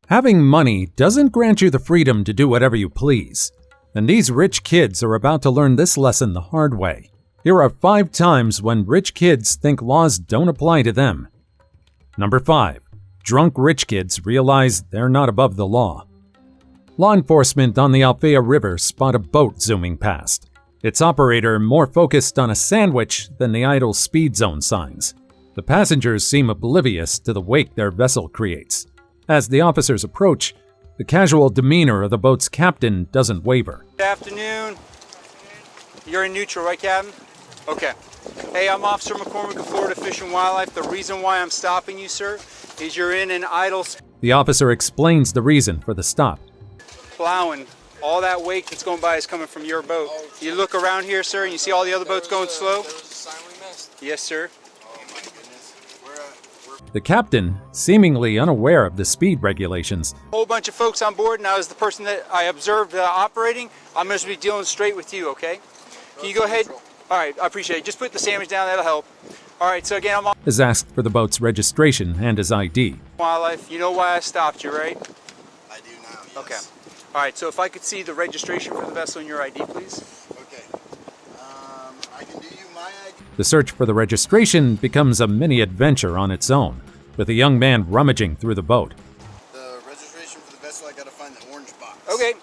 Having money doesn't grant you the freedom to do whatever you please. And these rich kids are about to learn this lesson the hard way. Here are 5 times when rich kids think laws don't apply to them. Number 5. Drunk rich kids realize they're not above the law. Law enforcement on the Alfea River spot a boat zooming past. Its operator more focused on a sandwich than the idle speed zone signs. The passengers seem oblivious to the wake their vessel creates. As the officers approach, the casual demeanor of the boat's captain doesn't waver. Good afternoon. You're in neutral, right, Captain? Okay. Hey, I'm Officer McCormick of Florida Fish and Wildlife. The reason why I'm stopping you, sir, is you're in an idle... The officer explains the reason for the stop. Plowing. All that wake that's going by is coming from your boat. You look around here, sir, and you see all the other boats going slow? There was a sign we missed. Yes, sir. Oh my goodness. The captain, seemingly unaware of the speed regulations, A whole bunch of folks on board, and I was the person that I observed operating. I'm going to be dealing straight with you, okay? Can you go ahead? All right, I appreciate it. Just put the sandwich down, that'll help. All right, so again, I'm on is asked for the boat's registration and his ID. Wildlife. You know why I stopped you, right? I do now, yes. Okay. All right, so if I could see the registration for the vessel and your ID, please. Okay. I can do you my ID. The search for the registration becomes a mini-adventure on its own, with a young man rummaging through the boat. The registration for the vessel, I gotta find the orange box. Okay.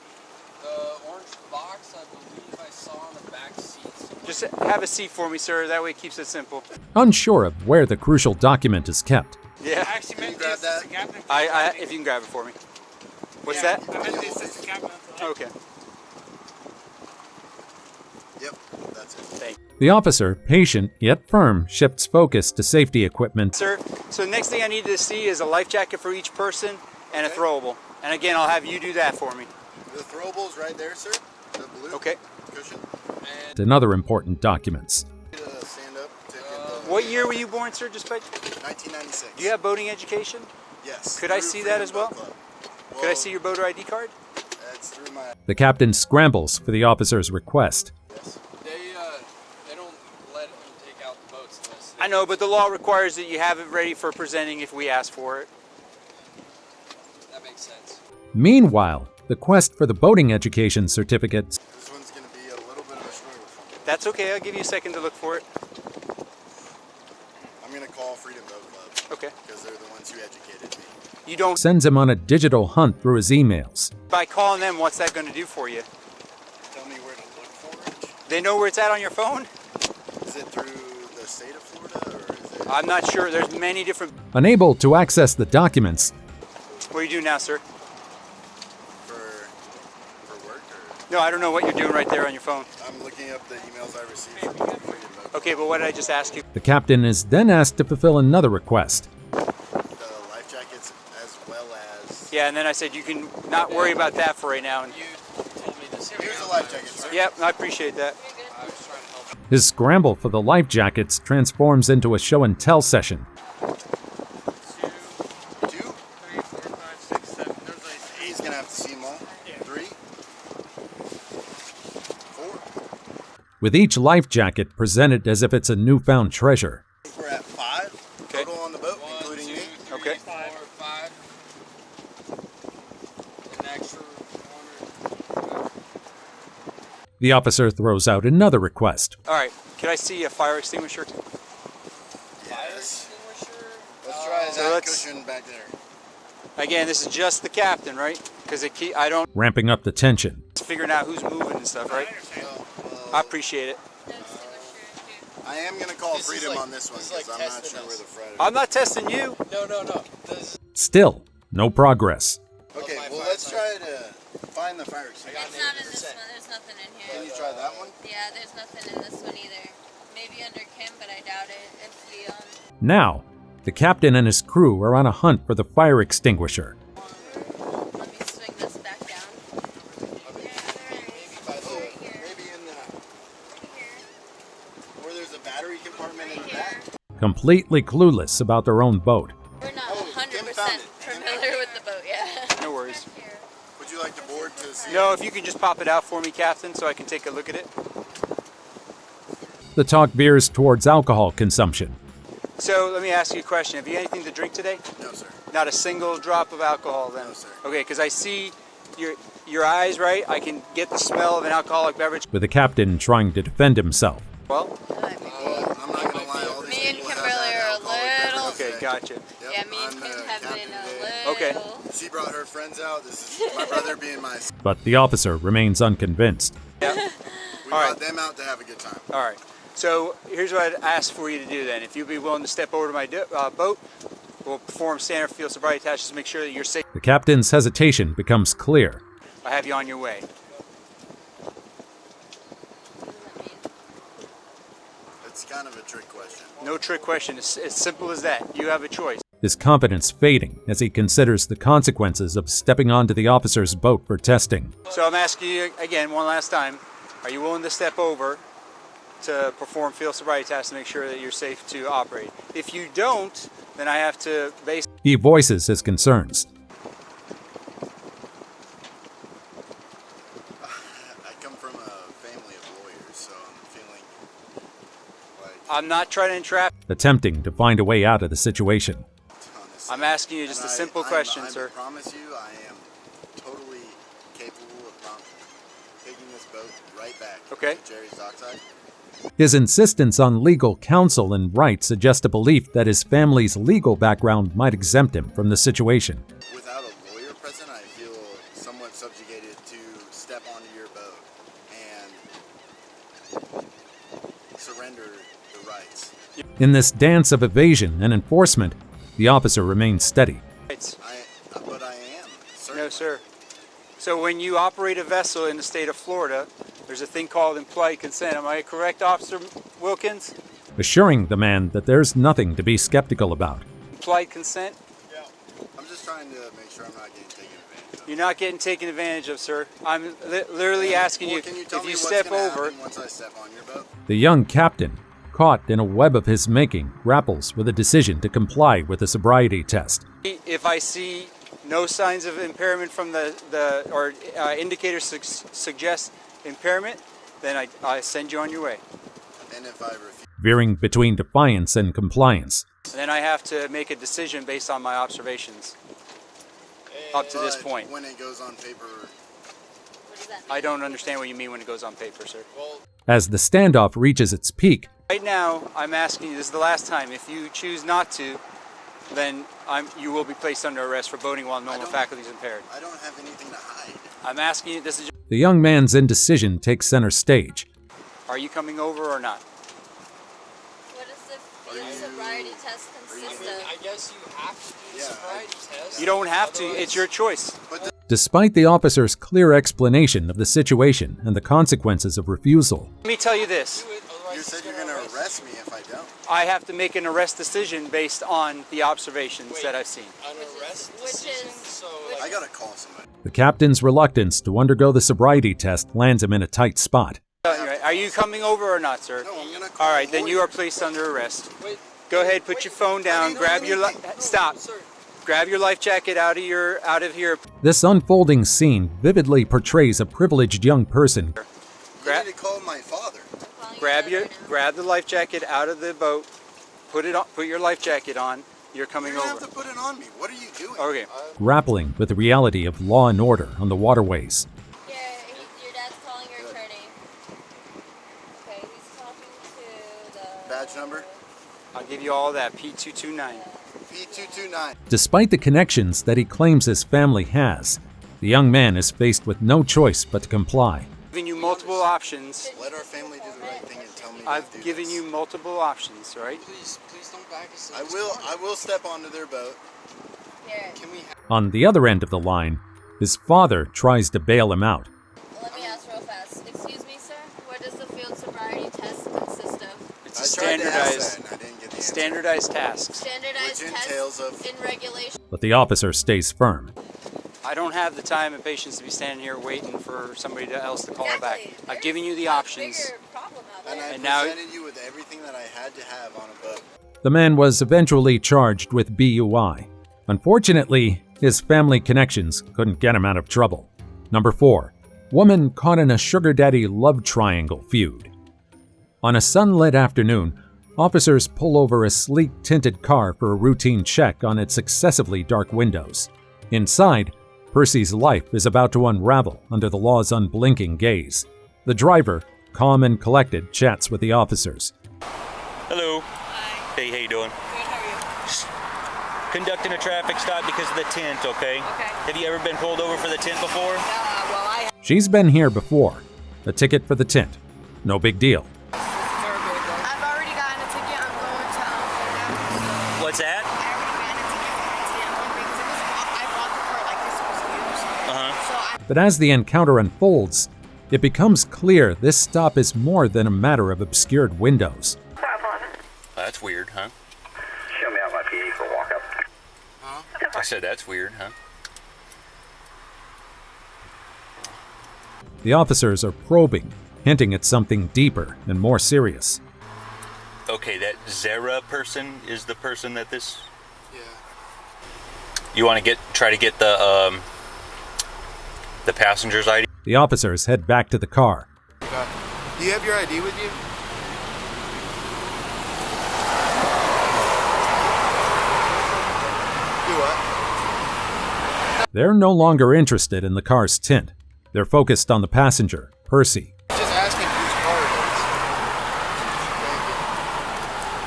The orange box, I believe I saw on the back seats. Just have a seat for me, sir. That way it keeps it simple. Unsure of where the crucial document is kept. Yeah. I actually meant Can you grab this as a that? captain. If you can grab it for me. What's Yeah, that? I meant this as a captain. Okay. Yep, that's it. Thank you. The officer, patient yet firm, shifts focus to safety equipment. Sir, so the next thing I need to see is a life jacket for each person and a throwable. And again, I'll have you do that for me. The throwable's right there, sir. The blue Okay. cushion. And other important documents. Stand up, take it. What year were you born, sir? Just by... 1996. Do you have boating education? Yes. Could I through see that Freedom as well? Boat Club. Could I see your boater ID card? That's through my... The captain scrambles for the officer's request. Yes. They don't let them take out the boats unless I know, but the law requires that you have it ready for presenting if we ask for it. that makes sense. Meanwhile, the quest for the boating education certificate This one's going to be a little bit of a struggle for me. That's okay. I'll give you a second to look for it. I'm going to call Freedom Boat Club. Okay. Because they're the ones who educated me. You don't... sends him on a digital hunt through his emails. By calling them, what's that going to do for you? Tell me where to look for it. They know where it's at on your phone? Is it through the state of Florida or is it... I'm not sure. There's many different... Unable to access the documents, What do you do now, sir? for work or... No, I don't know what you're doing right there on your phone. I'm looking up the emails I received from Freedom Boat Club. Okay, but what did I just ask you? the captain is then asked to fulfill another request. The life jackets as well as... Yeah, and then I said you can not worry about that for right now. And, You told me this. Here's a life jacket, sir. yep, I appreciate that. I was trying to help. His scramble for the life jackets transforms into a show and tell session. 2, 2, 3, 4, 5, 6, 7. There's like 8. he's gonna have to see them all. Yeah. 3, 4. With each life jacket presented as if it's a newfound treasure. We're at 5 Okay. total on the boat, 1, including 2, me. 3, Okay. 4, 5. An extra 100. The officer throws out another request. All right, can I see a fire extinguisher? Yes. Extinguisher. Let's try So that let's- cushion back there. Again, this is just the captain, right? Because I don't Ramping up the tension. figuring out who's moving and stuff, right? I appreciate it. I am gonna call This is Freedom like- on this one this is like because I'm not testing sure where us. the Friday. I'm not testing you. No. This, Still, no progress. Okay, my well fire let's sign. try to find the fire extinguisher. It's not in this one. There's nothing in Can here. you try that one? Yeah, there's nothing in this one either. Maybe under Kim, but I doubt it. It's the Now, the captain and his crew are on a hunt for the fire extinguisher. Let me swing this back down. Maybe by the maybe in the where there's a battery compartment in the back. Completely clueless about their own boat. We're not Oh, Kim 100% found it. familiar with the boat yet. No worries. Would you like the board to see? No, if you could just pop it out for me, Captain, so I can take a look at it. The talk veers towards alcohol consumption. So let me ask you a question. Have you anything to drink today? No, sir. Not a single drop of alcohol then? No, sir. Okay, because I see your eyes, right? I can get the smell of an alcoholic beverage. with the captain trying to defend himself. Well, I'm not gonna lie, all these Me and people have Kimberly that are a alcoholic little- beverage. okay, gotcha. Yep, Yeah, me and I'm Kim the have captain been today. a Okay. little. She brought her friends out. This is my brother being my. But the officer remains unconvinced. Yeah. We All brought right. them out to have a good time. All right. So here's what I'd ask for you to do then. If you'd be willing to step over to my boat, we'll perform standard field sobriety tests to make sure that you're safe. The captain's hesitation becomes clear. I have you on your way. It's kind of a trick question. No trick question. It's as simple as that. You have a choice. His confidence fading as he considers the consequences of stepping onto the officer's boat for testing. So I'm asking you again one last time. Are you willing to step over to perform field sobriety tests to make sure that you're safe to operate? If you don't, then I have to base. He voices his concerns. I come from a family of lawyers, so I'm feeling like I'm not trying to entrap. Attempting to find a way out of the situation. honestly. I'm asking you just a simple question, sir. I promise you, I am totally capable of taking this boat right back Okay. to Jerry's dockside. His insistence on legal counsel and rights suggests a belief that his family's legal background might exempt him from the situation. Without a lawyer present, I feel somewhat subjugated to step onto your boat and surrender the rights. In this dance of evasion and enforcement, the officer remains steady. It's, But I am. Certainly. no, sir. So when you operate a vessel in the state of Florida, there's a thing called implied consent. Am I correct, Officer Wilkins? Assuring the man that there's nothing to be skeptical about. Implied consent? Yeah. I'm just trying to make sure I'm not getting taken advantage of. You're not getting taken advantage of, sir. I'm literally asking Well, you, can you tell if me you what's step gonna over. happen once I step on your boat? The young captain, caught in a web of his making, grapples with a decision to comply with the sobriety test. If I see no signs of impairment from or indicators suggest impairment, then I send you on your way. And if I refuse, Veering between defiance and compliance. And then I have to make a decision based on my observations up to this but point. when it goes on paper, What does that mean? I don't understand what you mean when it goes on paper, sir. As the standoff reaches its peak, Right now, I'm asking you, this is the last time. If you choose not to, then you will be placed under arrest for boating while normal faculty is impaired. I don't have anything to hide. I'm asking you, this is. the young man's indecision takes center stage. Are you coming over or not? What does the field sobriety test consist of? I guess you have to do the Yeah, sobriety test. You don't have to. It's your choice. Despite the officer's clear explanation of the situation and the consequences of refusal, Let me tell you this. You said you're going to arrest me if I don't. I have to make an arrest decision based on the observations that I've seen. An arrest Which is- decision, so I got to call somebody. the captain's reluctance to undergo the sobriety test lands him in a tight spot. Are you coming over or not, sir? No, I'm going to call All right, a then you lawyer. are placed under arrest. Wait, Go ahead, put your phone down, grab your stop. sir. Grab your life jacket out of here. This unfolding scene vividly portrays a privileged young person You Grab, need to call my father. Calling grab your your brother now. grab the life jacket out of the boat. Put it on. Put your life jacket on. You're coming You don't have over. to put it on me. What are you doing? Okay. grappling with the reality of law and order on the waterways. Yeah, your dad's calling your attorney. Okay, he's talking to the Badge number? I'll give you all that. P229. P229. Despite the connections that he claims his family has, the young man is faced with no choice but to comply. Giving you multiple options. Let our family do the right thing and tell me I've to do given this. you multiple options, right? Please don't back us. I will step onto their boat. Here, Can we have On the other end of the line, his father tries to bail him out. let me ask real fast. Excuse me, sir. What does the field sobriety test consist of? It's a I tried to ask standardized that and I didn't get the answer. standardized tasks. Standardized Which test entails of- in regulation. But the officer stays firm. I don't have the time and patience to be standing here waiting for somebody else to call it back. Exactly. I've given you the There's a options. bigger problem out And there. I And now- presented you with everything that I had to have on a boat. The man was eventually charged with BUI. Unfortunately, his family connections couldn't get him out of trouble. Number 4. Woman caught in a sugar daddy love triangle feud. On a sunlit afternoon, Officers pull over a sleek tinted car for a routine check on its excessively dark windows. Inside, Percy's life is about to unravel under the law's unblinking gaze. The driver, calm and collected, chats with the officers. Hello. Hi. Hey, how you doing? Good, how are you? Just conducting a traffic stop because of the tint, okay? Okay. Have you ever been pulled over for the tint before? Well, I She's been here before. A ticket for the tint. No big deal. I've already gotten a ticket. I'm going to pay that. What's that? I already gotten a ticket for my ticket. I'm going because it was I bought the car like this was used. So I But as the encounter unfolds, it becomes clear this stop is more than a matter of obscured windows. That's weird, huh? Show me out my PD for walk up. I said that's weird, huh? The officers are probing, hinting at something deeper and more serious. Okay, that Zara person is the person that this... Yeah. You want to try to get the passenger's ID? The officers head back to the car. Okay. Do you have your ID with you? Do what? They're no longer interested in the car's tint. They're focused on the passenger, Percy. Just asking whose car it is. Thank you.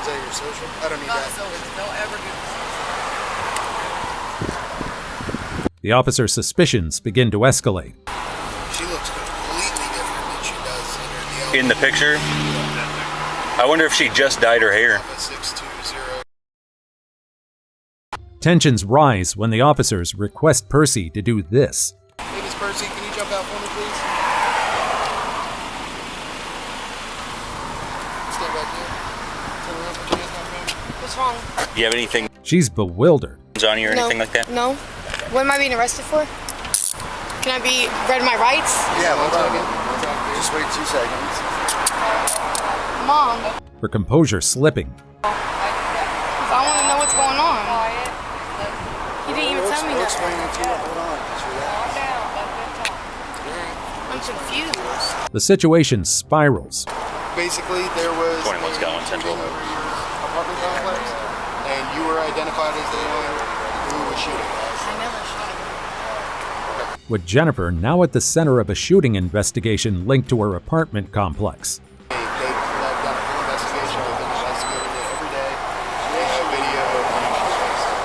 Is that your social? I don't need that. Don't ever do The officer's suspicions begin to escalate. She looks completely different than she does in her In the picture? I wonder if she just dyed her hair. 620. Tensions rise when the officers request Percy to do this. Hey, Miss Percy, can you jump out for me, please? Stand back here. Turn around, put your hands down, ma'am. what's wrong? Do you have anything She's bewildered. on you or anything like that? No. What am I being arrested for? Can I be read my rights? Yeah, one second. Just wait 2 seconds. Mom, Her composure slipping. 'cause I want to know what's going on. You didn't even tell me We'll that. explain it to you. Hold on. Just relax. I'm confused. The situation spirals. Basically, there was 21's got one central. shooting over your apartment complex, and you were identified as the one who was shooting. I never shot him. With Jennifer now at the center of a shooting investigation linked to her apartment complex. They've done a full investigation. They've been investigating it every day. They have video of when she's facing.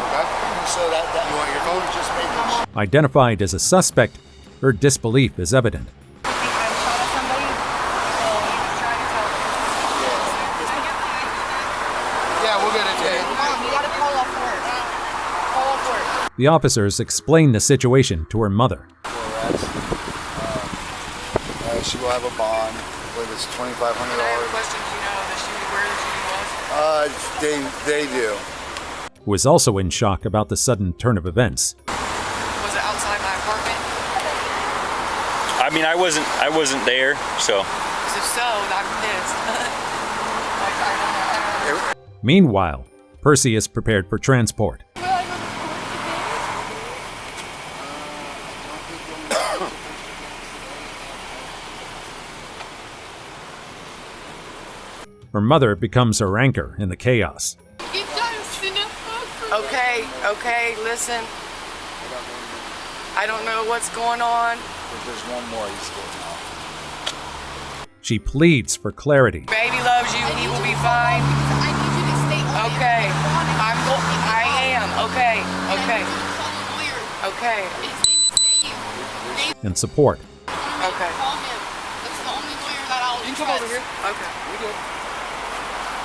Okay? So that you want your phone? Just making sure. Identified as a suspect, her disbelief is evident. Yeah, we'll get it to you. Mom, you gotta call off work. Call off work. The officers explain the situation to her mother. She will have a bond. I believe it's $2,500. question. Do you know where the shooting was? They do. Who is also in shock about the sudden turn of events. Was it outside my apartment? I mean, I wasn't there, so. 'Cause if so, I'm pissed. Meanwhile, Percy is prepared for transport. Her mother becomes her anchor in the chaos. Okay, listen. I don't know what's going on. There's one more he's getting off. She pleads for clarity. Baby loves you. He will be fine. I need you to stay on it. Okay. I am. Okay. Okay. And support. Okay. Call him. That's the only lawyer that I'll You can come over here. Okay. We good.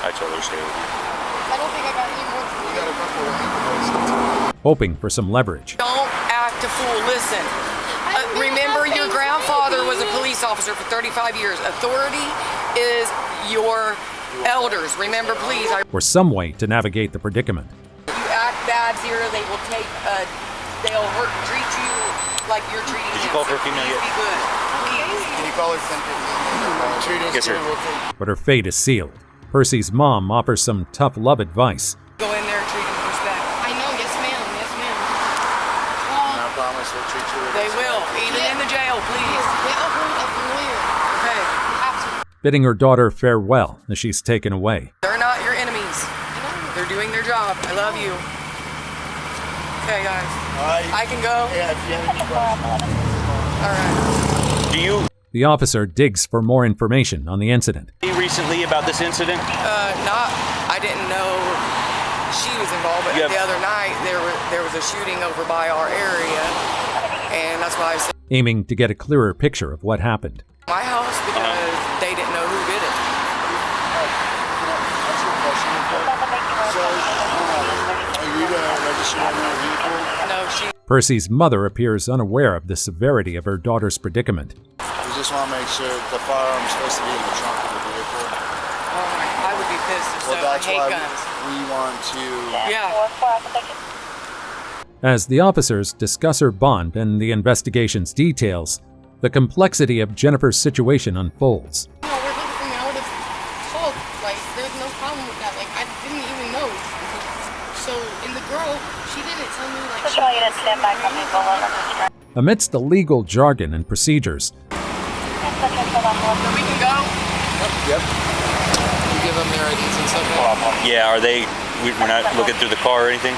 I told her to stay with you. I don't think I got any more. You got a couple of invoices. Hoping for some leverage. Don't act a fool. Listen. Remember, your grandfather was a police officer for 35 years. Authority is your elders. Remember, please. Or some way to navigate the predicament. You act bad here, they will they'll treat you like you're treating Did you him. call for a female Please yet? be good. Please. Can you call her 10:15? Treat us Yes, sir. good, we'll take- But her fate is sealed. Percy's mom offers some tough love advice. Go in there and treat him with respect. I know, yes ma'am, yes ma'am. I promise we'll treat you with They respect. will. Even in the jail, please. Get a hold of the lawyer. Okay. You have to. bidding her daughter farewell as she's taken away. They're not your enemies. They're doing their job. I love you. Okay, guys. I can go? Yeah, if you have any questions. All right. Do you The officer digs for more information on the incident. recently about this incident? I didn't know she was involved, but the other night there was a shooting over by our area, and that's why I said Aiming to get a clearer picture of what happened. my house because they didn't know who did it. That's your question. So, are you registered on that vehicle? No, she. Percy's mother appears unaware of the severity of her daughter's predicament. We just want to make sure the firearm's supposed to be in the trunk of the vehicle. Oh my! I would be pissed if Well, so. I that's hate why guns. we want to. Yeah. As the officers discuss her bond and the investigation's details, the complexity of Jennifer's situation unfolds. You know, we're looking for me. I would have called. Like, there's no problem with that. Like, I didn't even know. So, and the girl, she didn't tell me, like, she was Amidst the legal jargon and procedures, So we can go. Yep. You give them their IDs and stuff. Yeah, are they? We're not looking through the car or anything?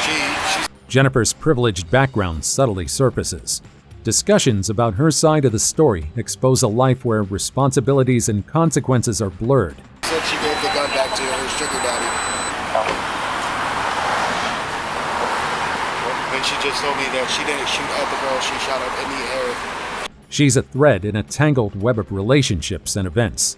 She's Jennifer's privileged background subtly surfaces. Discussions about her side of the story expose a life where responsibilities and consequences are blurred. said she gave the gun back to her sugar daddy. And she just told me that she didn't shoot at the girl, she shot her in the air. She's a thread in a tangled web of relationships and events.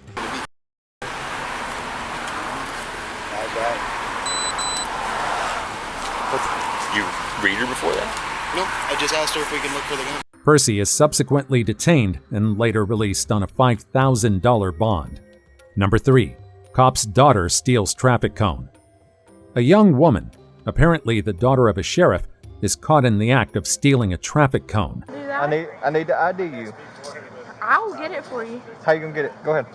You read her before that? Nope, I just asked her if we can look for the gun. Percy is subsequently detained and later released on a $5,000 bond. Number 3. Cop's daughter steals traffic cone. A young woman, apparently the daughter of a sheriff, is caught in the act of stealing a traffic cone. I need to ID you. I'll get it for you. How you gonna get it? Go ahead.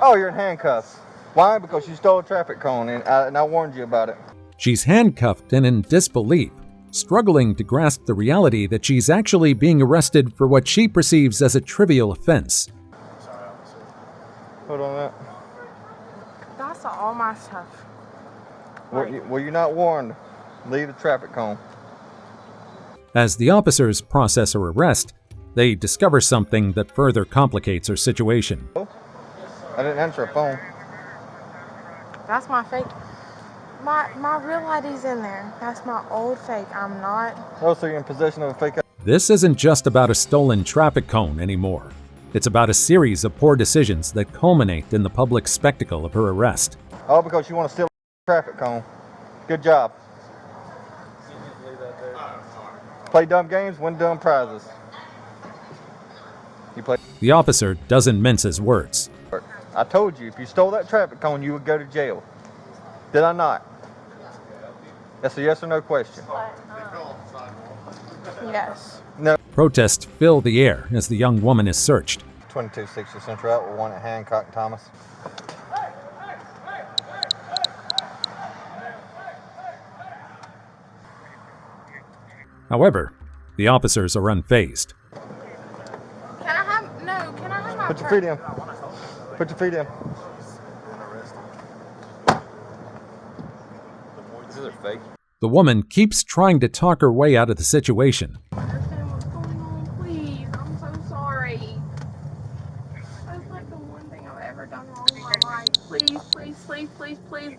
Oh, you're in handcuffs. Why? Because you stole a traffic cone, and I warned you about it. She's handcuffed and in disbelief, struggling to grasp the reality that she's actually being arrested for what she perceives as a trivial offense. Hold on that. That's all my stuff. Were you not warned? Leave the traffic cone. As the officers process her arrest, they discover something that further complicates her situation. I didn't answer a phone. That's my fake. My real ID's in there. That's my old fake. I'm not. Oh, so you're in possession of a fake ID? This isn't just about a stolen traffic cone anymore. It's about a series of poor decisions that culminate in the public spectacle of her arrest. Oh, because you want to steal a traffic cone. Good job. Play dumb games, win dumb prizes. You play. The officer doesn't mince his words. I told you, if you stole that traffic cone, you would go to jail. Did I not? That's a yes or no question. Yes. No. Protests fill the air as the young woman is searched. 2260 Central out with one at Hancock and Thomas. However, the officers are unfazed. Can I have my Put your feet in. Put your feet in. This is fake. The woman keeps trying to talk her way out of the situation. Understand what's going on, please. I'm so sorry. That's like the one thing I've ever done wrong in my life. Please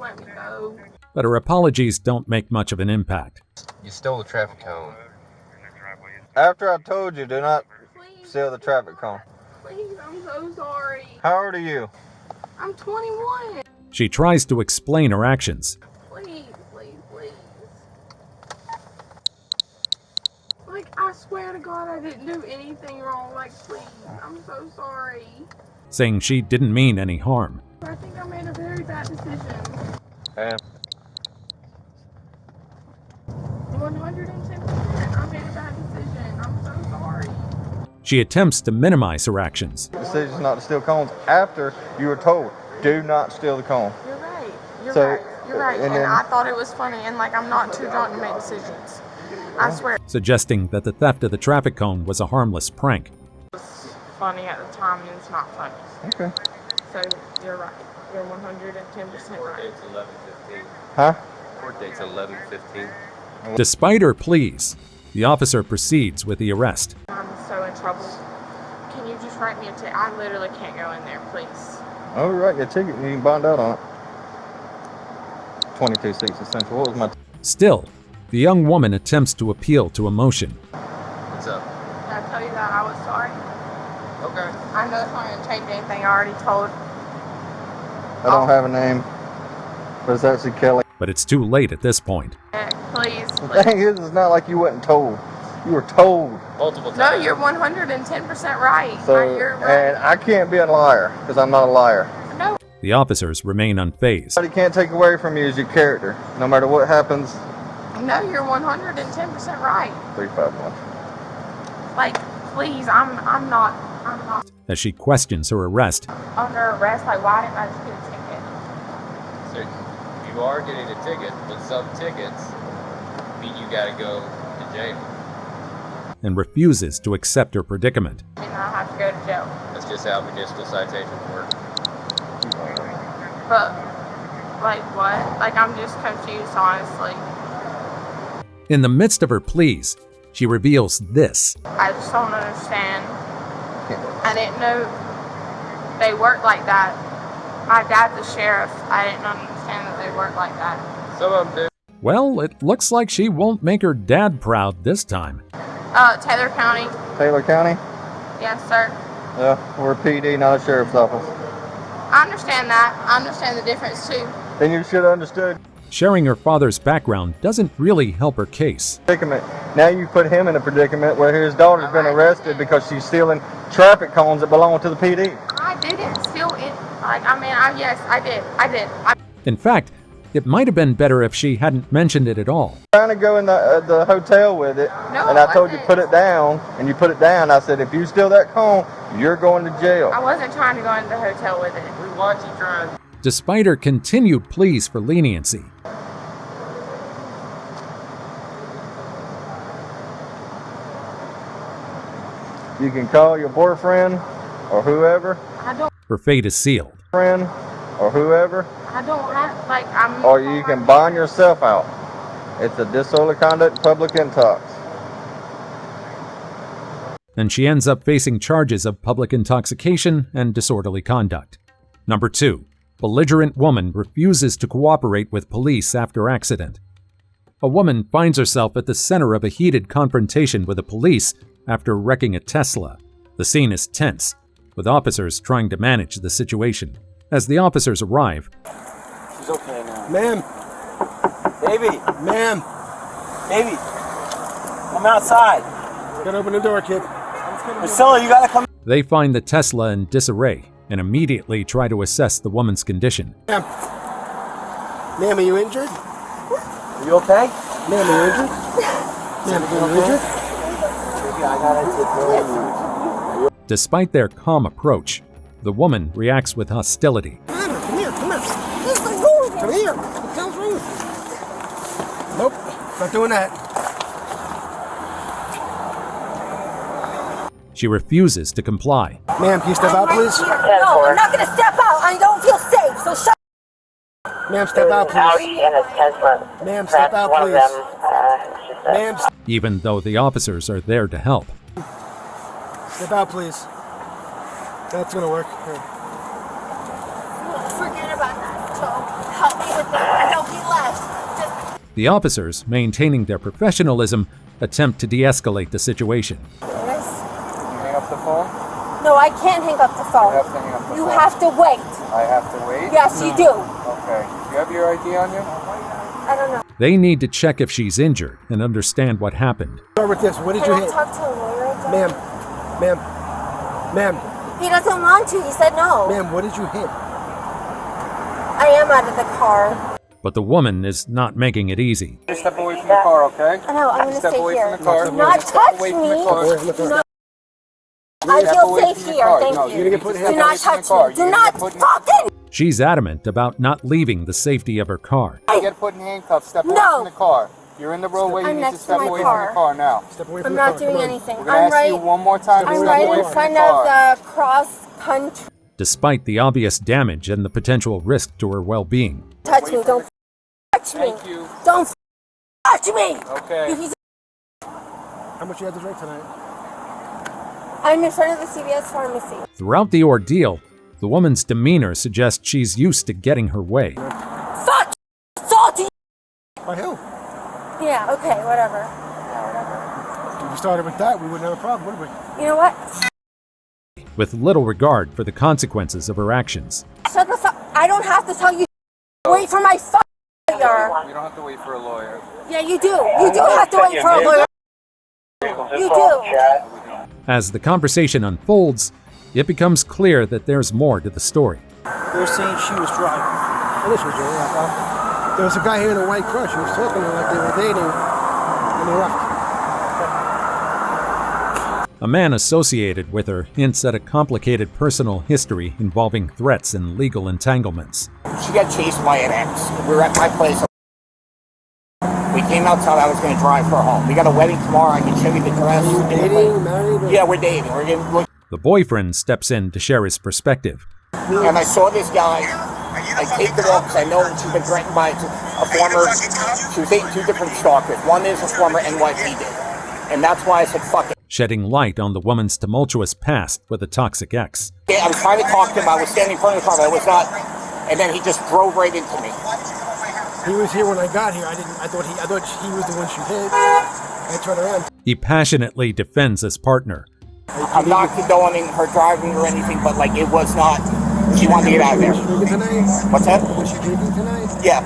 let me go. But her apologies don't make much of an impact. You stole the traffic cone. After I told you, do not steal the traffic cone. Please, I'm so sorry. How old are you? I'm 21. She tries to explain her actions. Please. Like, I swear to God I didn't do anything wrong. Like, please, I'm so sorry. Saying she didn't mean any harm. I think I made a very bad decision. 110%. I made a bad decision. I'm so sorry. She attempts to minimize her actions. The decision not to steal cones after you were told, do not steal the cone. You're right. You're right. and And then- I thought it was funny. And, like, I'm not too drunk to make decisions. I swear. Suggesting that the theft of the traffic cone was a harmless prank. funny at the time, and it's not funny. Okay. So you're right. You're 110% Court right. date's 11/15. Huh? Court date's 11/15. Despite her pleas, the officer proceeds with the arrest. I'm so in trouble. Can you just write me a ticket? I literally can't go in there, please. All right, your ticket. You can bond out on it. 22.6 essential. What was my? Still, the young woman attempts to appeal to emotion. What's up? Did I tell you that I was sorry? Okay. I know it's not going to change anything. I already told. I don't have a name, but it's actually Kelly. But it's too late at this point. Please. The thing is, it's not like you wasn't told. You were told. Multiple times. No, you're 110% right. So, You're right. and I can't be a liar because I'm not a liar. No. The officers remain unfazed. What he can't take away from you is your character. No matter what happens. No, you're 110% right. 351. Like, please, I'm not As she questions her arrest, under arrest. Like, why didn't I just get a ticket? So you are getting a ticket, but some tickets mean you gotta go to jail. and refuses to accept her predicament. And I have to go to jail. That's just how municipal citations work. But, like, what? Like, I'm just confused, honestly. In the midst of her pleas, she reveals this. I just don't understand. I didn't know they worked like that. My dad's a sheriff. I didn't understand that they worked like that. Some of them do. Well, it looks like she won't make her dad proud this time. Taylor County. Taylor County? Yes, sir. Yeah, we're a PD, not a sheriff's office. I understand that. I understand the difference, too. Then you should have understood. Sharing her father's background doesn't really help her case. Predicament. Now you put him in a predicament where his daughter's been arrested because she's stealing traffic cones that belong to the PD. I didn't steal it. Yes, I did. In fact, it might have been better if she hadn't mentioned it at all. Trying to go in the hotel with it, No, and I told you wasn't. put it down, and you put it down. I said, if you steal that cone, you're going to jail. I wasn't trying to go into the hotel with it. We watch you trying. Despite her continued pleas for leniency, You can call your boyfriend or whoever, her fate is sealed. friend or whoever, I don't have, like, I'm... or you can bond yourself out. It's a disorderly conduct, public intox. And she ends up facing charges of public intoxication and disorderly conduct. Number 2. Belligerent woman refuses to cooperate with police after accident. A woman finds herself at the center of a heated confrontation with the police after wrecking a Tesla. The scene is tense, with officers trying to manage the situation. As the officers arrive, She's okay now. Ma'am. Baby. Ma'am. Baby. Come outside. Gotta open the door, kid. Priscilla, you gotta come. they find the Tesla in disarray and immediately try to assess the woman's condition. Ma'am. Ma'am, are you injured? Are you okay? Ma'am, are you injured? Ma'am, are you injured? Baby, I gotta take care of you. Despite their calm approach, the woman reacts with hostility. Come here. Come here. What the hell's wrong with you? Nope, not doing that. She refuses to comply. Ma'am, can you step out, please? No, I'm not gonna step out. I don't feel safe, so shut. Ma'am, step out, please. Audi and a Tesla. Ma'am, step out, One of please. them, just Ma'am, Even though the officers are there to help. step out, please. That's gonna work. Here. Forget about that. So help me with that. Help me left. Just The officers, maintaining their professionalism, attempt to de-escalate the situation. Can you hang up the phone? no, I can't hang up the phone. You have to hang up the You phone. have to wait. I have to wait? Yes, you do. Okay. You have your ID on you? I don't know. They need to check if she's injured and understand what happened. Start with this. What did Can you I hit? talk to a lawyer? Ma'am, He doesn't want to. He said no. ma'am, what did you hit? I am out of the car. But the woman is not making it easy. Just step away from the car, okay? No, I'm gonna Step stay away here. from the car. Do not Step touch away me. from the car. Do not. I Step feel away safe from the here. car. Thank No, you. you need to put Do hands not away from the touch car. me. Do not fucking. She's adamant about not leaving the safety of her car. You get put in handcuffs. Step away No. from the car. You're in the roadway. You I'm need next to step to my away car. from the car now. Step away from I'm the not car. doing Come on. anything. We're gonna ask you one more time to I'm step right away in from front the of car. the cross country. Despite the obvious damage and the potential risk to her well-being. Touch me. Don't touch me. Thank you. Don't touch me. Okay. You piece of- How much you have to drink tonight? I'm in front of the CVS pharmacy. Throughout the ordeal, the woman's demeanor suggests she's used to getting her way. Fuck you, salty. By who? Yeah. Okay. Whatever. Yeah, whatever. If we started with that, we wouldn't have a problem, would we? You know what? With little regard for the consequences of her actions. Shut the fuck. I don't have to tell you. Wait for my fuck lawyer. You don't have to wait for a lawyer. Yeah, you do. You do have to wait for a lawyer. You do. As the conversation unfolds, it becomes clear that there's more to the story. They're saying she was driving. Oh, this was her. There was a guy here in a white crush. He was talking to her like they were dating, and they left. A man associated with her hints at a complicated personal history involving threats and legal entanglements. She got chased by an ex. We were at my place. We came outside. I was going to drive her home. We got a wedding tomorrow. I can show you the dress. Are you dating, married? Or? Yeah, we're dating. We're getting look. The boyfriend steps in to share his perspective. And I saw this guy. I take the walk because I know she's been threatened by a former. She was dating 2 different stalkers. One is a former NYPD, and that's why I said fuck it. Shedding light on the woman's tumultuous past with a toxic ex. Yeah, I was trying to talk to him. I was standing in front of the car, but I was not. And then he just drove right into me. He was here when I got here. I thought he was the one she hit. I turned around. He passionately defends his partner. I'm not condoning her driving or anything, but like it was not. She wanted to get out of there. Was she drinking tonight? What's that? Was she drinking tonight? Yeah.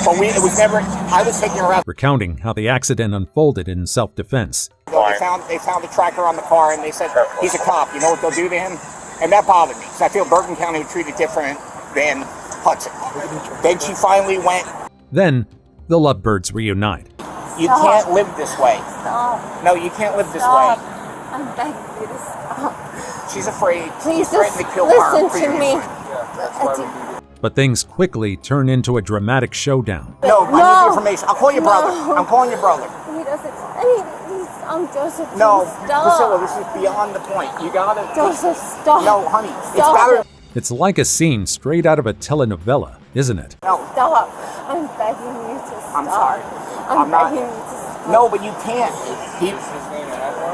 But it was never. I was taking her out. Recounting how the accident unfolded in self-defense. They found the tracker on the car, and they said he's a cop. You know what they'll do to him? And that bothered me because I feel Bergen County would treat it different than Hudson. Then she finally went. Then the lovebirds reunite. You can't live this way. Stop. No, you can't live this Stop. way. I'm begging you to stop. She's afraid. Please She's threatened just to kill listen to me. But things quickly turn into a dramatic showdown. No, I need the information. I'll call your brother. I'm calling your brother. He doesn't. Joseph, No, stop. Priscilla, this is beyond the point. You gotta. Joseph, stop. No, honey, it's Stop. better. It's like a scene straight out of a telenovela, isn't it? No. Stop. I'm begging you to stop. I'm sorry. I'm not. begging you to stop. No, but you can't.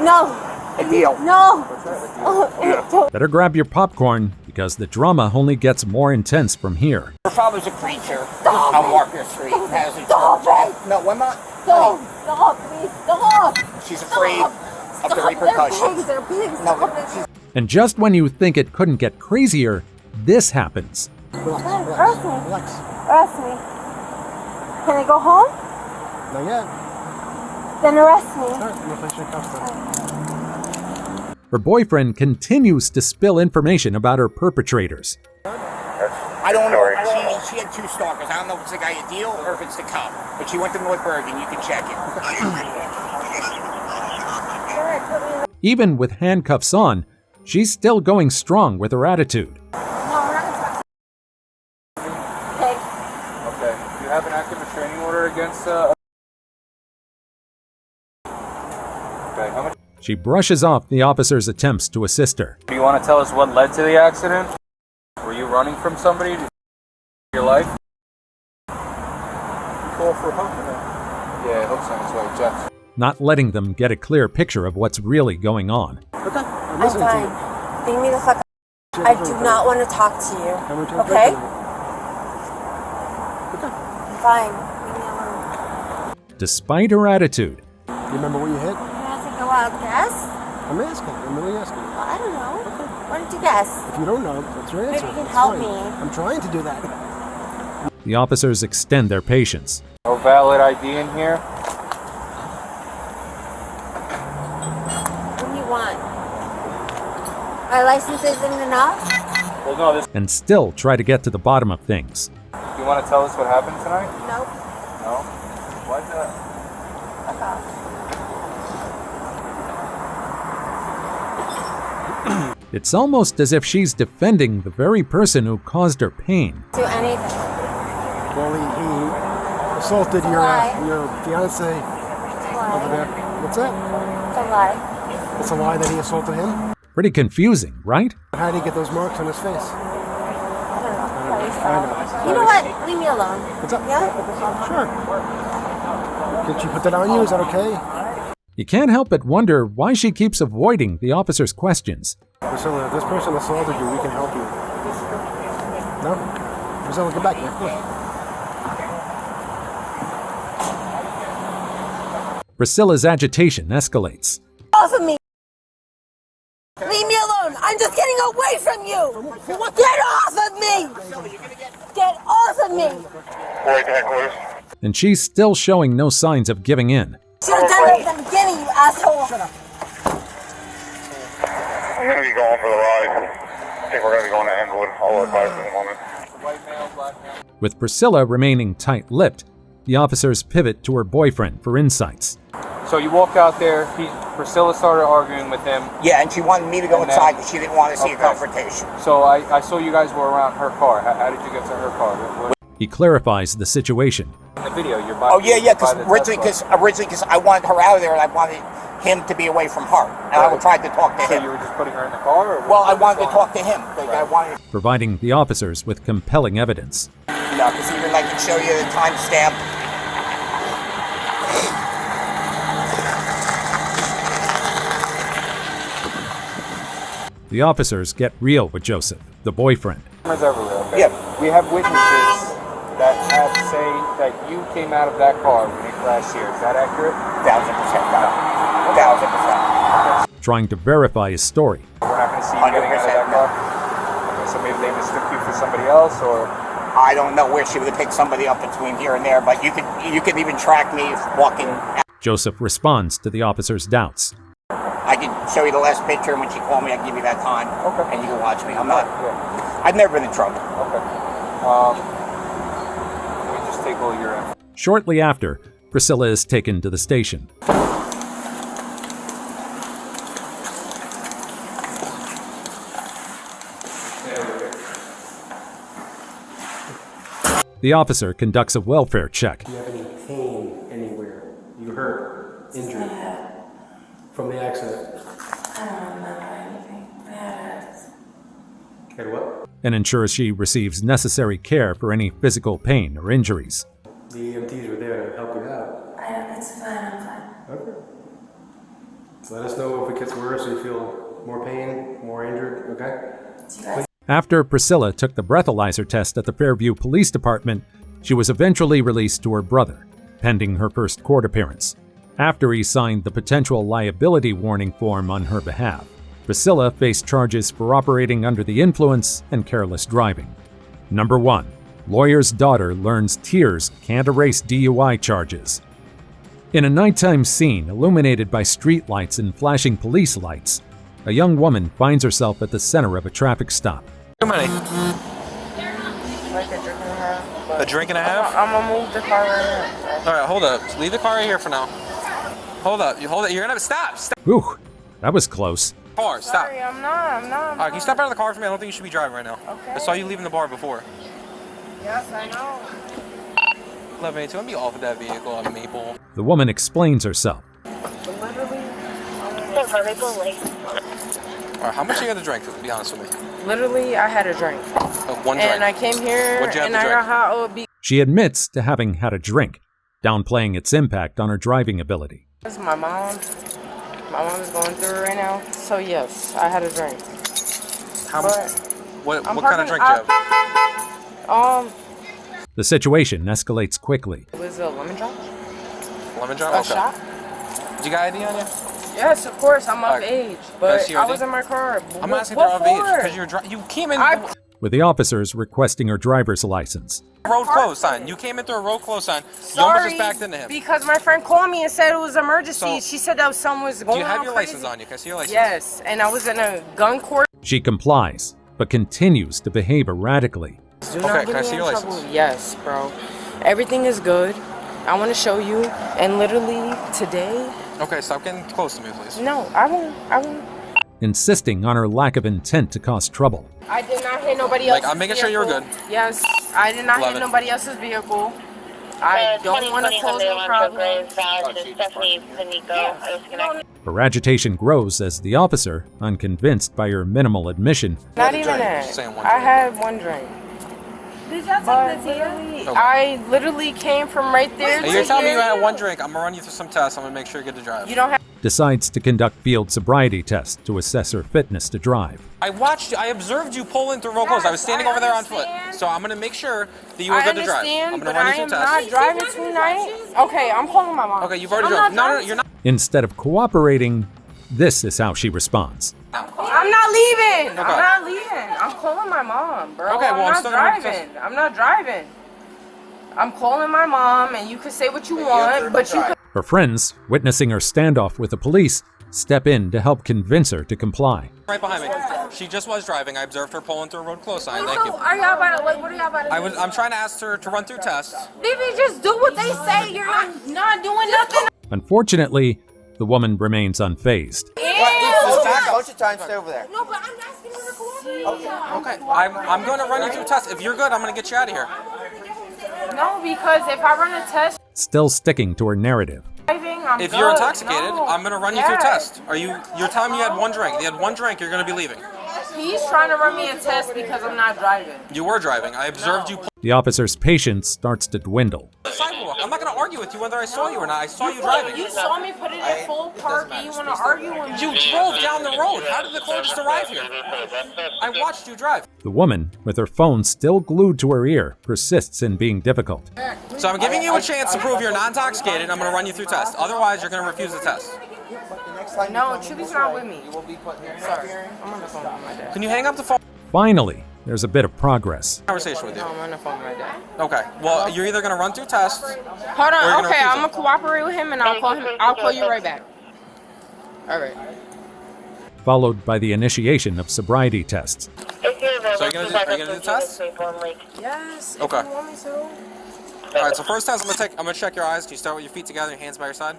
No. A deal. No. Better grab your popcorn, because the drama only gets more intense from here. Her father's a preacher on Walker Street. Has a Stop church. it. No, we're not. Stop. Honey, Stop. Please stop. she's afraid of the repercussions. They're pigs. No, Stop it. And just when you think it couldn't get crazier, this happens. Arrest me. Arrest me. Can I go home? Not yet. Then arrest me. Start. I'm gonna place your cuffs on. Her boyfriend continues to spill information about her perpetrators. I don't know. She had 2 stalkers. I don't know if it's the guy a deal or if it's the cop. But she went to North Bergen. You can check it. Even with handcuffs on, she's still going strong with her attitude. No, we're not gonna Okay. Okay. You have an active restraining order against. Okay. How much? She brushes off the officer's attempts to assist her. Do you want to tell us what led to the accident? Were you running from somebody? Your life? Call for help. Yeah, hook sign is right, Jeff. Not letting them get a clear picture of what's really going on. Okay. I'm I'm listening to fine. you. Leave me the fuck. I do not want to talk to you. How much Okay? Okay. I'm fine. Leave me alone. Despite her attitude, You remember what you hit? You want to go out guess? I'm asking. I'm really asking. Well, I don't know. Why don't you guess? If you don't know, that's your answer. Maybe you can That's help fine. me. I'm trying to do that. the officers extend their patience. No valid ID in here? What do you want? My license isn't enough? Well, no, this. And still try to get to the bottom of things. Do you want to tell us what happened tonight? Nope. No? What the? Fuck off. It's almost as if she's defending the very person who caused her pain. Do anything. Well, he assaulted your fiance over there. What's that? It's a lie. It's a lie that he assaulted him? Pretty confusing, right? How did he get those marks on his face? I know. You know what? Leave me alone. What's up? Yeah? Sure. Did she put that on you? Is that okay? You can't help but wonder why she keeps avoiding the officer's questions. Priscilla, if this person assaulted you, we can help you. No? Priscilla, get back here. Come on. Priscilla's agitation escalates. Off of me! Leave me alone! I'm just getting away from you! Get off of me! Get off of me! And she's still showing no signs of giving in. Should have done it at the beginning, you asshole! I'm going to be going for the ride. I think we're going to be going to Englewood. I'll advise in a moment. With Priscilla remaining tight-lipped, the officers pivot to her boyfriend for insights. So you walk out there, Priscilla started arguing with him. Yeah, and she wanted me to go inside because she didn't want to see a confrontation. So I saw you guys were around her car. How did you get to her car? He clarifies the situation. In the video, you're by. Oh yeah, because originally, because I wanted her out of there, and I wanted him to be away from her, and I tried to talk to him. So you were just putting her in the car? Or well, I wanted to talk to him. Like, I wanted. Providing the officers with compelling evidence. Yeah, because even I can show you the timestamp. The officers get real with Joseph, the boyfriend. Cameras everywhere, okay? Yeah. We have witnesses that have say that you came out of that car when it crashed here. Is that accurate? 1000%. Trying to verify his story. We're not going to see you getting out of that car? Okay, so maybe they mistook you for somebody else, or? I don't know where she would have picked somebody up between here and there, but you could even track me walking. Joseph responds to the officers' doubts. I can show you the last picture, and when she called me, I can give you that time. Okay. And you can watch me. I'm not. Yeah. I've never been in trouble. Okay. Let me just take all your info. Shortly after, Priscilla is taken to the station. The officer conducts a welfare check. Do you have any pain anywhere? You hurt? Injured? From the accident? I don't remember anything. Had what? And ensures she receives necessary care for any physical pain or injuries. The EMTs were there to help you out. It's fine, I'm fine. Okay. Let us know if it gets worse or you feel more pain, more injured, okay? After Priscilla took the breathalyzer test at the Fairview Police Department, she was eventually released to her brother, pending her first court appearance, after he signed the potential liability warning form on her behalf. Priscilla faced charges for operating under the influence and careless driving. Number 1. Lawyer's daughter learns tears can't erase DUI charges. In a nighttime scene illuminated by streetlights and flashing police lights, a young woman finds herself at the center of a traffic stop. Too many. Like a drink and a half. A drink and a half? I'm gonna move the car right now. All right, hold up. Leave the car right here for now. Hold up. You hold it. You're gonna stop. Stop. Whew, that was close. Car. Stop. Sorry, I'm not. All right, can you step out of the car for me? I don't think you should be driving right now. Okay. I saw you leaving the bar before. Yes, I know. 1182. Let me off of that vehicle on Maple. The woman explains herself. All right, how much you got to drink? To be honest with me. Literally, I had a drink. One drink. And I came here What'd you have and to I drink? got hot OB. She admits to having had a drink, downplaying its impact on her driving ability. This is my mom. My mom is going through it right now. So yes, I had a drink. What kind of drink do you have? The situation escalates quickly. It was a lemon drop. Lemon drop? A Okay. shot. Do you got ID on you? Yes, of course. I'm of age, but see your I ID? was in my car. I'm What- asking if you're of what age for? because you came in With the officers requesting her driver's license. road closed sign. You came in through a road closed sign. You almost Sorry, just backed into him. because my friend called me and said it was emergency. So- She said that someone was going Do you have on your crazy. license on you? Can I see your license? Yes, and I was in a gun court. She complies, but continues to behave erratically. Do not Okay, get can I me see in your trouble. license? Yes, bro. Everything is good. I want to show you. And literally today. Okay, stop getting close to me, please. No, I won't. Insisting on her lack of intent to cause trouble. I did not hit nobody else's I'm making sure you're good. Yes, I did not 11. hit nobody else's vehicle. I don't want to cause no problems. Her agitation grows as the officer, unconvinced by her minimal admission, Not even that. I had one drink. Did y'all take this here? I literally came from right there. Hey, you're telling me you had one drink. I'm gonna run you through some tests. I'm gonna make sure you're good to drive. You don't have. decides to conduct field sobriety tests to assess her fitness to drive. I watched you. I observed you pull in through real close. I was standing over there on foot. So I'm gonna make sure that you were good to drive. I'm gonna run you through tests. I am not driving tonight. Okay, I'm calling my mom. Okay, you've already drove. No, you're not. Instead of cooperating, this is how she responds. I'm not leaving. I'm not leaving. I'm calling my mom, bro. Okay, well, I'm not driving. I'm not driving. I'm calling my mom, and you can say what you want, but you can. Her friends, witnessing her standoff with the police, step in to help convince her to comply. Right behind me. She just was driving. I observed her pulling through a road close sign. Thank you. Are y'all about to, like, what are y'all about to do? I'm trying to ask her to run through tests. Baby, just do what they say. You're not doing nothing. Unfortunately, the woman remains unfazed. A bunch of times, stay over there. No, but I'm asking her to cooperate. Okay. I'm going to run you through tests. If you're good, I'm going to get you out of here. No, because if I run a test, Still sticking to her narrative. If you're intoxicated, I'm going to run you through tests. You're telling me you had one drink. You had one drink, you're going to be leaving. He's trying to run me a test because I'm not driving. You were driving. I observed you. The officer's patience starts to dwindle. Sidewalk. I'm not going to argue with you whether I saw you or not. I saw you driving. You saw me put it in full park and you want to argue with me? You drove down the road. How did the car just arrive here? I watched you drive. The woman, with her phone still glued to her ear, persists in being difficult. So I'm giving you a chance to prove you're not intoxicated. I'm going to run you through tests. Otherwise, you're going to refuse the test. No, Chubby's not with me. Sorry. I'm on the phone with my dad. Can you hang up the phone? Finally, there's a bit of progress. Conversation with you. No, I'm on the phone with my dad. Okay. Well, you're either going to run through tests. Hold on. Okay, I'm going to cooperate with him and I'll call you right back. All right. Followed by the initiation of sobriety tests. So are you going to do the test? Yes. Okay. If you want me to. All right. So first test, I'm going to check your eyes. Can you start with your feet together, your hands by your side?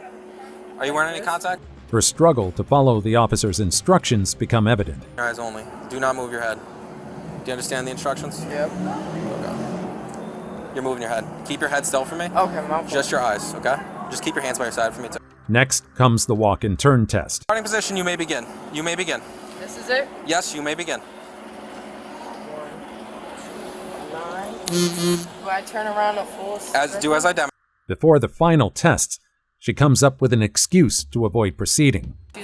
Are you wearing any contact? Her struggle to follow the officer's instructions become evident. Your eyes only. Do not move your head. Do you understand the instructions? Yep. Okay. You're moving your head. Keep your head still for me. Okay, my Just your eyes, okay? Just keep your hands by your side for me too. Next comes the walk and turn test. Starting position, you may begin. You may begin. This is it? Yes, you may begin. 9. Do I turn around a full Do as I demonstrate. Before the final test, she comes up with an excuse to avoid proceeding. I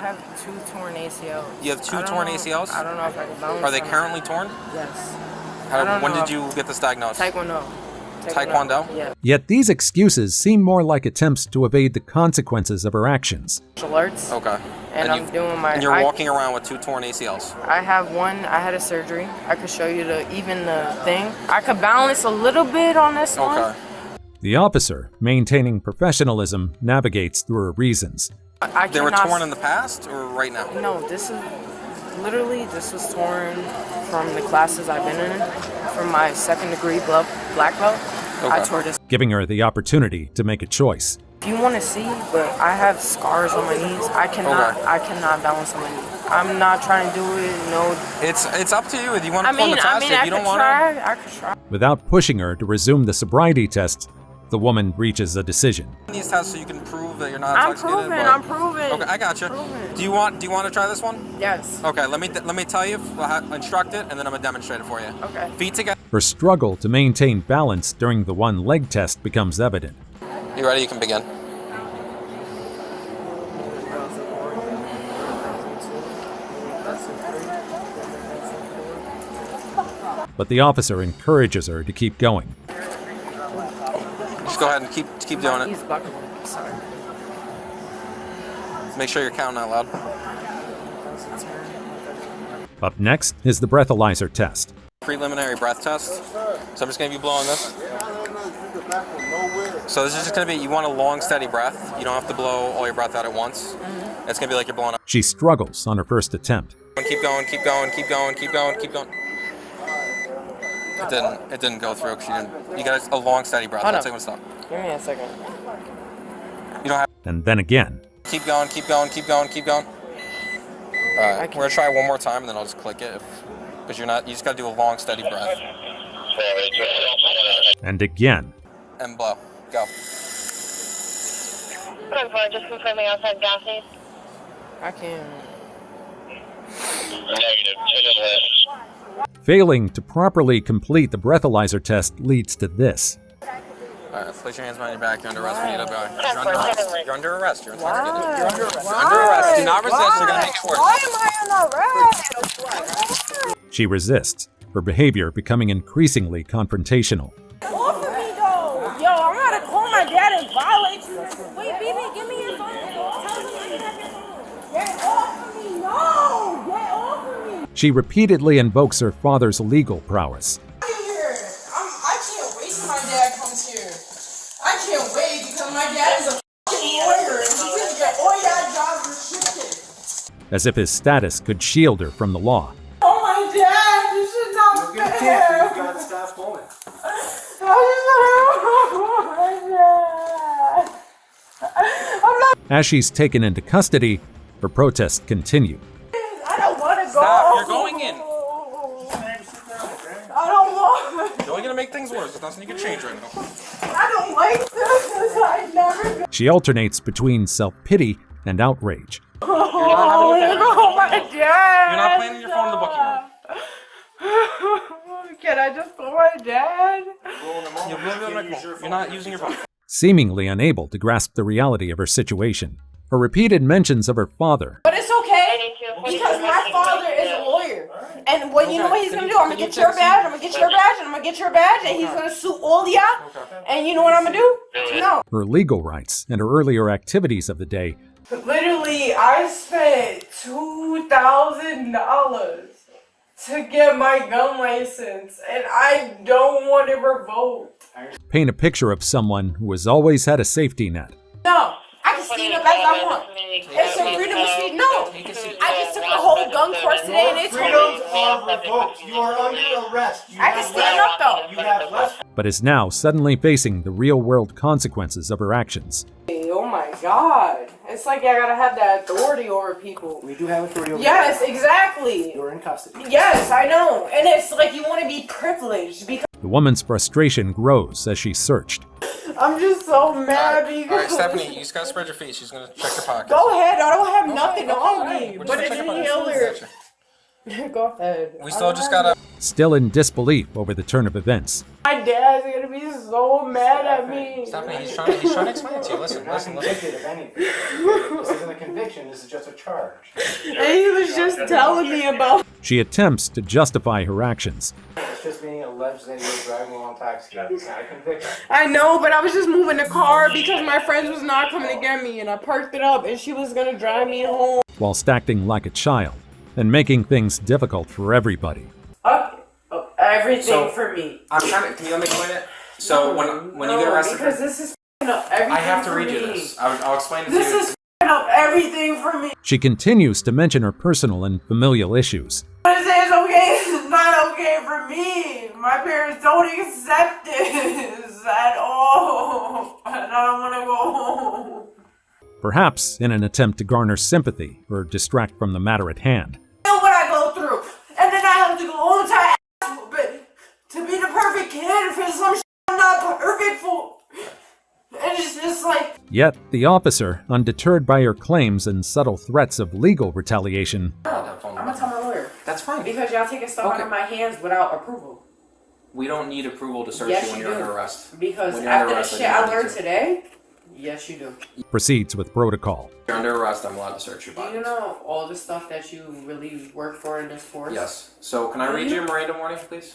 have 2 torn ACLs. You have 2 torn ACLs? I don't know if I can balance. Are they currently torn? Yes. When did you get this diagnosed? Taekwondo. Yeah. Yet these excuses seem more like attempts to evade the consequences of her actions. Alerts. Okay. And I'm doing my. And you're walking around with 2 torn ACLs. I have one. I had a surgery. I could show you the thing. I could balance a little bit on this one. Okay. The officer, maintaining professionalism, navigates through her reasons. They were torn in the past or right now? No, this was torn from the classes I've been in. From my 2nd degree black belt. Okay. I tore this. Giving her the opportunity to make a choice. If you want to see, but I have scars on my knees. I cannot balance on my knees. I'm not trying to do it. No. It's up to you. If you want to perform the test, if you don't want to. I could try. Without pushing her to resume the sobriety test, the woman reaches a decision. These tests so you can prove that you're not intoxicated. I'm proving. Okay, I got you. Do you want to try this one? Yes. Okay, let me tell you, instruct it, and then I'm gonna demonstrate it for you. Okay. Feet together. Her struggle to maintain balance during the one leg test becomes evident. You ready? You can begin. But the officer encourages her to keep going. Just go ahead and keep doing it. Sorry. Make sure you're counting out loud. Up next is the breathalyzer test. Preliminary breath test. So I'm just gonna be blowing this. So this is just gonna be, you want a long, steady breath. You don't have to blow all your breath out at once. It's gonna be like you're blowing up. She struggles on her first attempt. Keep going, keep going, keep going, keep going, keep going. It didn't go through because you got a long, steady breath. That's gonna stop. Give me a second. You don't have. And then again. Keep going, keep going, keep going, keep going. All right, we're gonna try one more time, and then I'll just click it. Because you just gotta do a long, steady breath. And again. and blow. Go. Just confirming outside gas station. I can't. Failing to properly complete the breathalyzer test leads to this. Alright, place your hands behind your back. You're under arrest. We need to go. You're under arrest. You're under arrest. You're under arrest. Do not resist. You're going to make it worse. Why am I on arrest? She resists, her behavior becoming increasingly confrontational. Off of me, though. Yo, I'm gonna call my dad and violate you. Wait, baby, give me your phone. Tell him you have your phone. Get off of me. No! Get off of me. She repeatedly invokes her father's legal prowess. I can't wait till my dad comes here. I can't wait because my dad is a fucking lawyer and he's gonna get all your jobs restricted. As if his status could shield her from the law. Oh my dad, this is not fair. You gotta stop going. As she's taken into custody, her protests continue. I don't want to go. Stop. You're going in. I don't want. You're only going to make things worse. There's nothing you can change right now. I don't like this. I never. She alternates between self-pity and outrage. Oh my dad. You're not playing your phone in the booking room. Can I just call my dad? You're not using your phone. Seemingly unable to grasp the reality of her situation, her repeated mentions of her father, But it's okay because my father is a lawyer. And what you know what he's gonna do? I'm gonna get your badge, I'm gonna get your badge, and I'm gonna get your badge, and he's gonna sue all of y'all. And you know what I'm gonna do? No. her legal rights, and her earlier activities of the day Literally, I spent $2,000 to get my gun license, and I don't want it revoked. paint a picture of someone who has always had a safety net. No, I can stand up as I want. It's a freedom of speech. No, I just took a whole gun course today, and they told Freedoms me are revoked. You are under arrest. I can stand up though. You have less. But is now suddenly facing the real-world consequences of her actions. Oh my God. It's like I gotta have that authority over people. We do have authority over Yes, exactly. You're in custody. Yes, I know. And it's like you want to be privileged because The woman's frustration grows as she's searched. I'm just so mad because. Alright, Stephanie, you just gotta spread your feet. She's gonna check your pockets. Go ahead. I don't have nothing on me. We're just But gonna it's check in your the pockets. healer. Go ahead. We still just gotta. Still in disbelief over the turn of events, My dad's gonna be so mad at me. Stephanie, he's trying to explain it to you. Listen. Convicted of anything. This isn't a conviction. This is just a charge. And he was just telling me about. she attempts to justify her actions. It's just being alleged that you're driving while intoxicated. It's not a conviction. I know, but I was just moving the car because my friends was not coming to get me, and I parked it up, and she was gonna drive me home. Whilst acting like a child and making things difficult for everybody. Everything for me. I'm trying to. Can you let me explain it? So when you get arrested, because this is f***ing up everything. I have to for read you me. this. I'll explain it to you. This is f***ing up everything for me. She continues to mention her personal and familial issues. But it's okay. It's not okay for me. My parents don't accept this at all, and I don't want to go home. Perhaps in an attempt to garner sympathy or distract from the matter at hand. I know what I go through, and then I have to go home to be the perfect kid for some shit I'm not perfect for. And it's just like. Yet, the officer, undeterred by her claims and subtle threats of legal retaliation, I'm gonna tell my lawyer. That's fine. Because y'all taking stuff out of my hands without approval. We don't need approval to search Yes, you when you you're do. under arrest. Because When you're under after the arrest, shit I I don't learned need to. today, yes you do. proceeds with protocol. You're under arrest. I'm allowed to search your Do body. you know all the stuff that you really work for in this force? Yes. So can I read you your Miranda warning, please?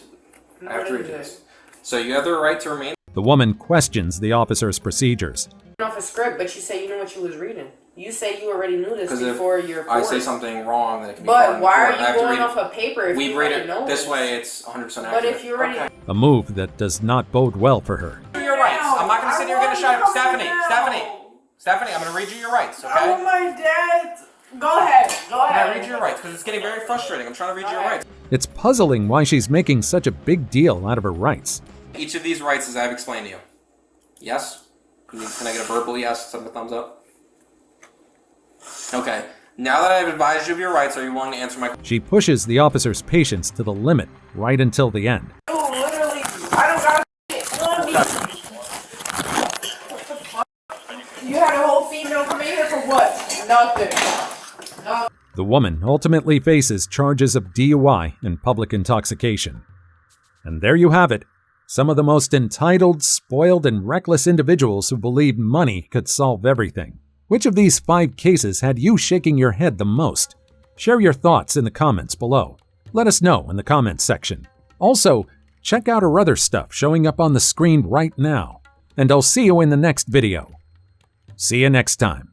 I have to read you What this. So you have the right to remain. The woman questions the officer's procedures. Off a script, but you say you know what you was reading. You say you already knew this Because before if your I course. say something wrong, then it can be brought But in why court. are I you have to going read off of paper if We you read already it know this this? way. It's 100% accurate. But if you already... Okay. A move that does not bode well for her. Your rights. I'm not going to sit here and get a shot. Stephanie, I'm going to read you your rights, okay? I want my dad... Go ahead. Go Can ahead. I read you your rights? Because it's getting very frustrating. I'm trying to read you your rights. It's puzzling why she's making such a big deal out of her rights. Each of these rights, as I've explained to you. Yes? Can I get a verbal yes instead of a thumbs up? Okay. Now that I've advised you of your rights, are you willing to answer my... She pushes the officer's patience to the limit right until the end. Oh, literally, I don't got shit on me. Nothing. The woman ultimately faces charges of DUI and public intoxication. And there you have it. Some of the most entitled, spoiled, and reckless individuals who believed money could solve everything. Which of these 5 cases had you shaking your head the most? Share your thoughts in the comments below. Let us know in the comments section. Also, check out our other stuff showing up on the screen right now. And I'll see you in the next video. See you next time.